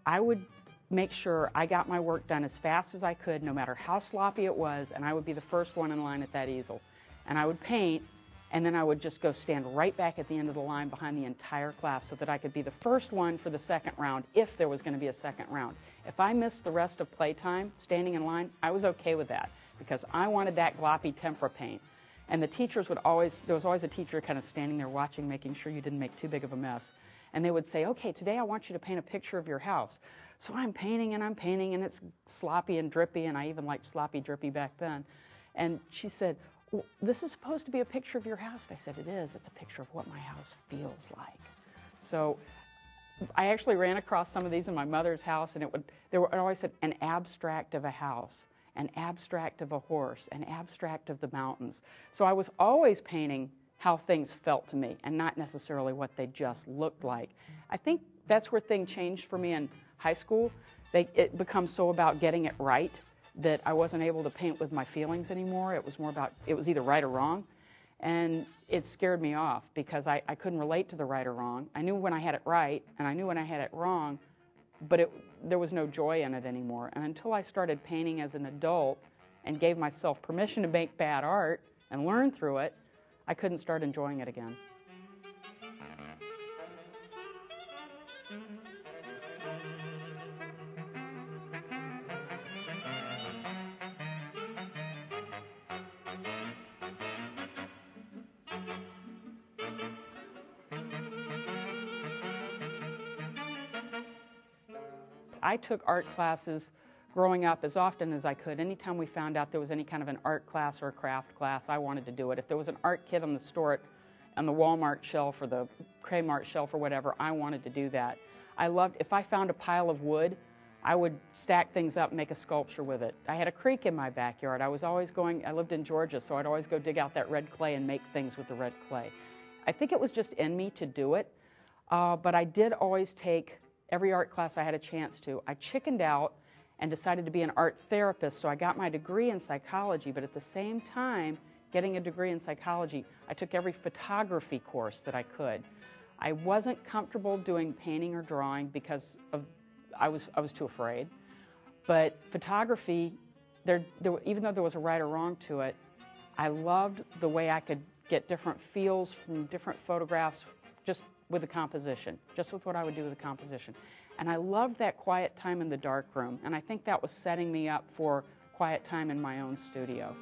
I would make sure I got my work done as fast as I could, no matter how sloppy it was, and I would be the first one in line at that easel. And I would paint, and then I would just go stand right back at the end of the line behind the entire class so that I could be the first one for the second round if there was going to be a second round. If I missed the rest of playtime standing in line, I was okay with that because I wanted that gloppy tempera paint. And the teachers would always, there was always a teacher kind of standing there watching, making sure you didn't make too big of a mess. And they would say, okay, today I want you to paint a picture of your house. So I'm painting, and it's sloppy and drippy, and I even liked sloppy, drippy back then. And she said, well, this is supposed to be a picture of your house. I said, it is. It's a picture of what my house feels like. So I actually ran across some of these in my mother's house, and it always said an abstract of a house, an abstract of a horse, an abstract of the mountains. So I was always painting how things felt to me and not necessarily what they just looked like. I think that's where things changed for me in high school. It becomes so about getting it right that I wasn't able to paint with my feelings anymore. It was more about, it was either right or wrong. And it scared me off because I couldn't relate to the right or wrong. I knew when I had it right and I knew when I had it wrong, but there was no joy in it anymore. And until I started painting as an adult and gave myself permission to make bad art and learn through it, I couldn't start enjoying it again. I took art classes growing up as often as I could. Anytime we found out there was any kind of an art class or a craft class, I wanted to do it. If there was an art kit on the store, on the Walmart shelf or the Kmart shelf or whatever, I wanted to do that. I loved, if I found a pile of wood, I would stack things up and make a sculpture with it. I had a creek in my backyard. I lived in Georgia, so I'd always go dig out that red clay and make things with the red clay. I think it was just in me to do it, but I did always take every art class I had a chance to. I chickened out and decided to be an art therapist, so I got my degree in psychology, but at the same time, getting a degree in psychology, I took every photography course that I could. I wasn't comfortable doing painting or drawing because I was too afraid, but photography, even though there was a right or wrong to it, I loved the way I could get different feels from different photographs just with the composition, just with what I would do with the composition. And I loved that quiet time in the dark room, and I think that was setting me up for quiet time in my own studio.